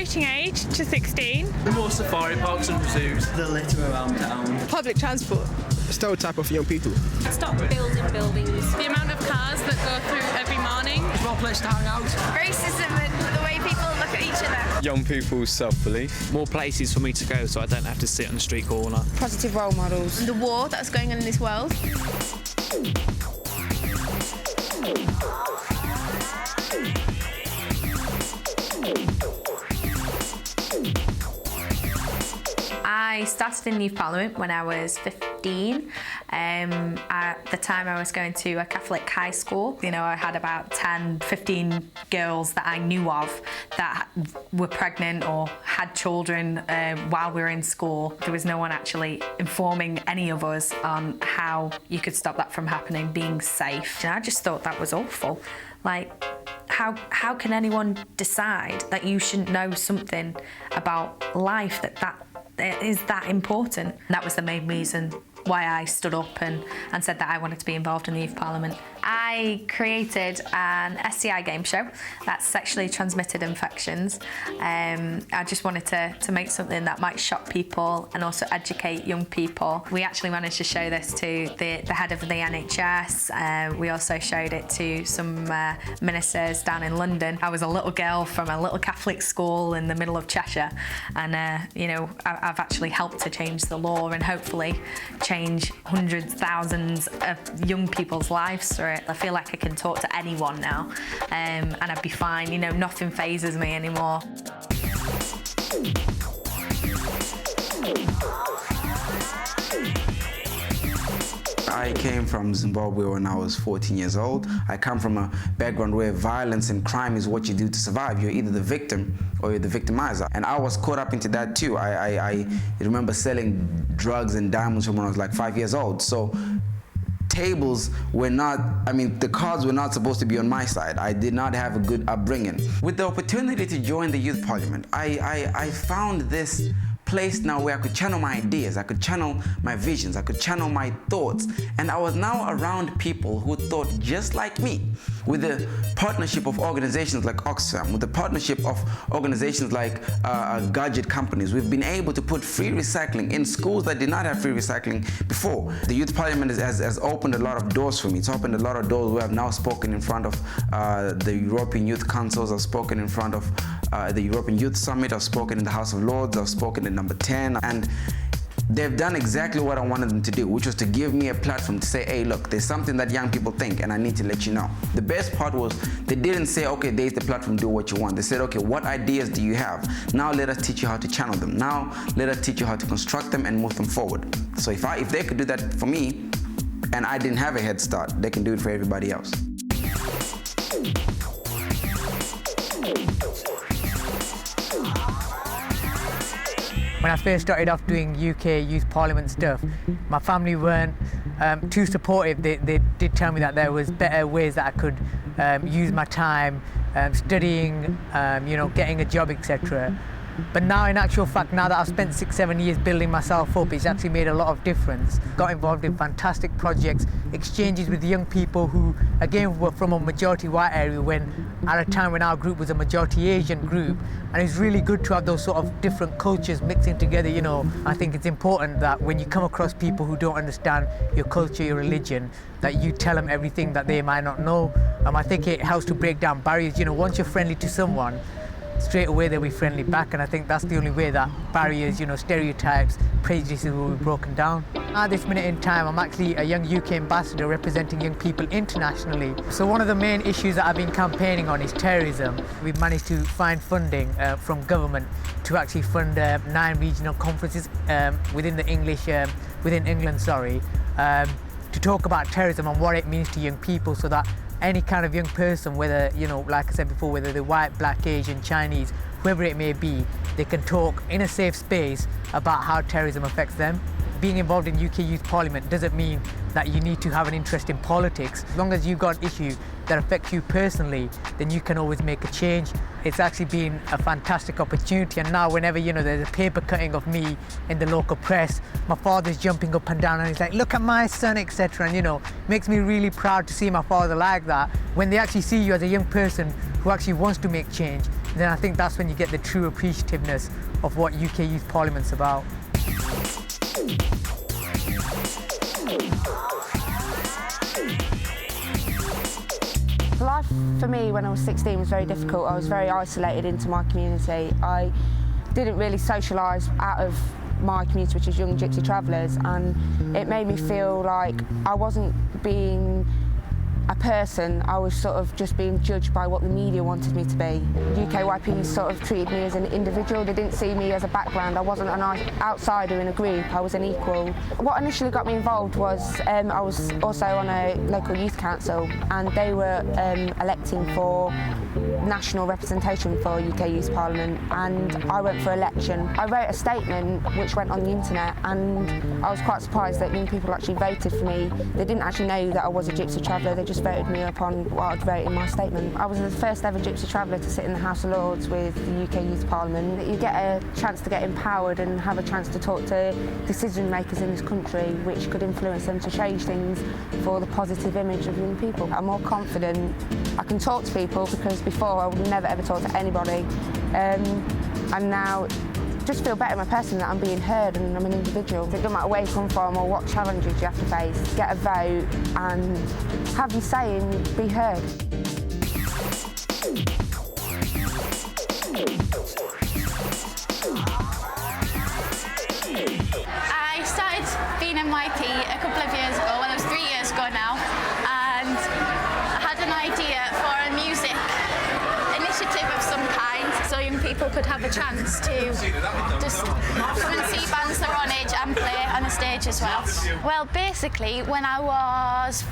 voting age to 16. More safari parks and zoos. The litter around town. Public transport. Stereotype of young people. Stop building buildings. The amount of cars that go through every morning. There's more place to hang out. Racism and the way people look at each other. Young people's self-belief. More places for me to go so I don't have to sit on the street corner. Positive role models. The war that's going on in this world. I started in Youth Parliament when I was 15. At the time I was going to a Catholic high school. You know, I had about 10, 15 girls that I knew of that were pregnant or had children while we were in school. There was no one actually informing any of us on how you could stop that from happening, being safe. And I just thought that was awful. Like, how can anyone decide that you shouldn't know something about life that is that important? That was the main reason why I stood up and said that I wanted to be involved in the Youth Parliament. I created an STI game show, that's sexually transmitted infections. I just wanted to make something that might shock people and also educate young people. We actually managed to show this to the head of the NHS. We also showed it to some ministers down in London. I was a little girl from a little Catholic school in the middle of Cheshire, and you know, I've actually helped to change the law and hopefully change hundreds, thousands of young people's lives through it. I feel like I can talk to anyone now, and I'd be fine. You know, nothing phases me anymore. I came from Zimbabwe when I was 14 years old. I come from a background where violence and crime is what you do to survive. You're either the victim or you're the victimizer. And I was caught up into that too. I remember selling drugs and diamonds from when I was like 5 years old. So tables were not, the cards were not supposed to be on my side. I did not have a good upbringing. With the opportunity to join the Youth Parliament, I found this place now where I could channel my ideas, I could channel my visions, I could channel my thoughts. And I was now around people who thought just like me. With the partnership of organizations like Oxfam, with the partnership of organizations like gadget companies, we've been able to put free recycling in schools that did not have free recycling before. The Youth Parliament has opened a lot of doors for me. It's opened a lot of doors where I've now spoken in front of the European Youth Councils, I've spoken in front of the European Youth Summit, I've spoken in the House of Lords, I've spoken in Number 10, and they've done exactly what I wanted them to do, which was to give me a platform to say, hey, look, there's something that young people think and I need to let you know. The best part was they didn't say, okay, there's the platform, do what you want. They said, okay, what ideas do you have? Now let us teach you how to channel them. Now let us teach you how to construct them and move them forward. So if they could do that for me and I didn't have a head start, they can do it for everybody else. When I first started off doing UK Youth Parliament stuff, my family weren't too supportive. They did tell me that there was better ways that I could use my time studying, getting a job, etc. But now, in actual fact, now that I've spent 6-7 years building myself up, it's actually made a lot of difference. Got involved in fantastic projects, exchanges with young people who, again, were from a majority white area when, at a time when our group was a majority Asian group. And it's really good to have those sort of different cultures mixing together, you know. I think it's important that when you come across people who don't understand your culture, your religion, that you tell them everything that they might not know. I think it helps to break down barriers. You know, once you're friendly to someone, straight away they'll be friendly back, and I think that's the only way that barriers, stereotypes, prejudices will be broken down. At this minute in time, I'm actually a young UK ambassador representing young people internationally. So one of the main issues that I've been campaigning on is terrorism. We've managed to find funding from government to actually fund 9 regional conferences within England, to talk about terrorism and what it means to young people, so that any kind of young person, whether, like I said before, whether they're white, black, Asian, Chinese, whoever it may be, they can talk in a safe space about how terrorism affects them. Being involved in UK Youth Parliament doesn't mean that you need to have an interest in politics. As long as you've got an issue that affects you personally, then you can always make a change. It's actually been a fantastic opportunity, and now whenever there's a paper cutting of me in the local press, my father's jumping up and down and he's like, look at my son, etc. And makes me really proud to see my father like that. When they actually see you as a young person who actually wants to make change, then I think that's when you get the true appreciativeness of what UK Youth Parliament's about. Life for me when I was 16 was very difficult. I was very isolated into my community. I didn't really socialise out of my community, which is Young Gypsy Travellers, and it made me feel like I wasn't being a person, I was sort of just being judged by what the media wanted me to be. UKYP sort of treated me as an individual. They didn't see me as a background. I wasn't an outsider in a group, I was an equal. What initially got me involved was I was also on a local youth council, and they were electing for national representation for UK Youth Parliament, and I went for election. I wrote a statement which went on the internet, and I was quite surprised that young people actually voted for me. They didn't actually know that I was a Gypsy Traveller, they just voted me upon what I'd wrote in my statement. I was the first ever Gypsy Traveller to sit in the House of Lords with the UK Youth Parliament. You get a chance to get empowered and have a chance to talk to decision makers in this country, which could influence them to change things for the positive image of young people. I'm more confident. I can talk to people, because before I would never ever talk to anybody, and now just feel better in my person that I'm being heard and I'm an individual. It doesn't matter where you come from or what challenges you have to face. Get a vote and have your say and be heard. I started being MYP a couple of years ago, well, it was 3 years ago now, and I had an idea for a music initiative of some kind, so young people could have a chance to just come and see bands their own age and play on a stage as well. Well, basically, when I was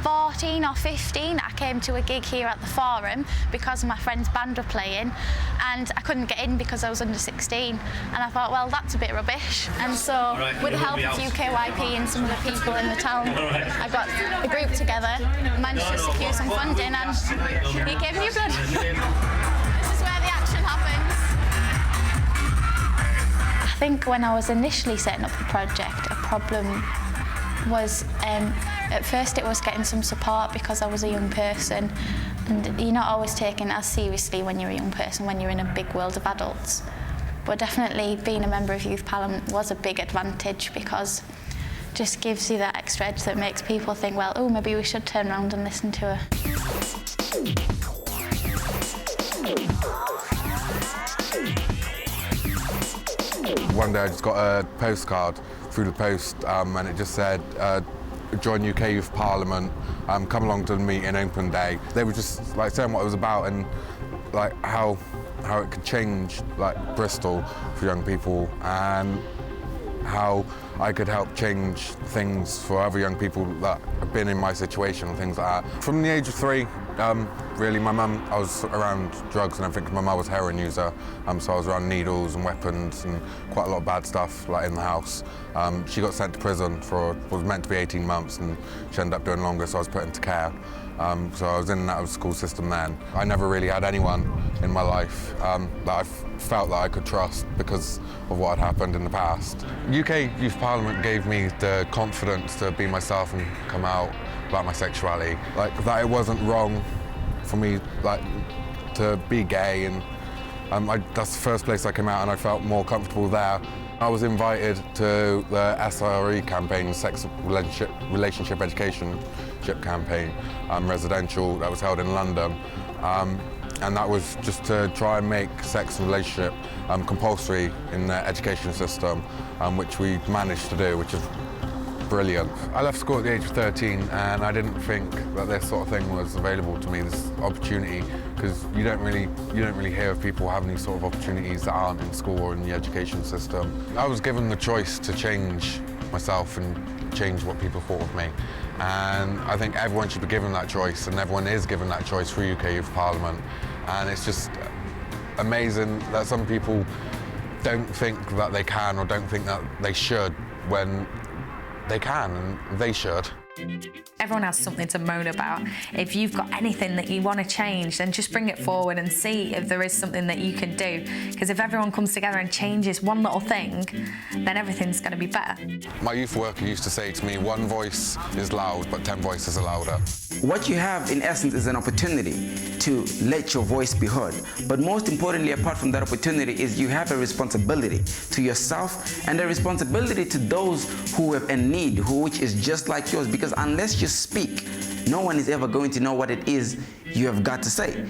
14 or 15, I came to a gig here at the Forum because my friend's band were playing, and I couldn't get in because I was under 16, and I thought, well, that's a bit rubbish. And so with the help of UKYP and some of the people in the town, I got the group together, managed to secure some funding, and he gave me blood. This is where the action happens. I think when I was initially setting up the project, a problem was at first it was getting some support because I was a young person, and you're not always taken as seriously when you're a young person, when you're in a big world of adults. But definitely being a member of Youth Parliament was a big advantage, because it just gives you that extra edge that makes people think, well, oh, maybe we should turn around and listen to her. One day I just got a postcard through the post, and it just said, join UK Youth Parliament, come along to the meeting, open day. They were just like saying what it was about, and like how it could change like Bristol for young people, and how I could help change things for other young people that have been in my situation and things like that. From the age of 3, really, my mum, I was around drugs and everything, because my mum was a heroin user, so I was around needles and weapons and quite a lot of bad stuff like in the house. She got sent to prison for, was meant to be 18 months, and she ended up doing longer, so I was put into care. So I was in and out of the school system then. I never really had anyone in my life that I felt that I could trust because of what had happened in the past. UK Youth Parliament gave me the confidence to be myself and come out about my sexuality. Like, that it wasn't wrong for me like to be gay, and that's the first place I came out, and I felt more comfortable there. I was invited to the SRE campaign, Sex Relationship Education campaign, residential, that was held in London. And that was just to try and make sex and relationship compulsory in the education system, which we managed to do, which is brilliant. I left school at the age of 13, and I didn't think that this sort of thing was available to me, this opportunity, because you don't really hear of people having these sort of opportunities that aren't in school or in the education system. I was given the choice to change myself and change what people thought of me, and I think everyone should be given that choice, and everyone is given that choice through UK Youth Parliament. And it's just amazing that some people don't think that they can, or don't think that they should, when they can and they should. Everyone has something to moan about. If you've got anything that you want to change, then just bring it forward and see if there is something that you can do. Because if everyone comes together and changes one little thing, then everything's going to be better. My youth worker used to say to me, one voice is loud, but 10 voices are louder. What you have, in essence, is an opportunity to let your voice be heard. But most importantly, apart from that opportunity, is you have a responsibility to yourself and a responsibility to those who have a need, which is just like yours. Because unless you speak, no one is ever going to know what it is you have got to say.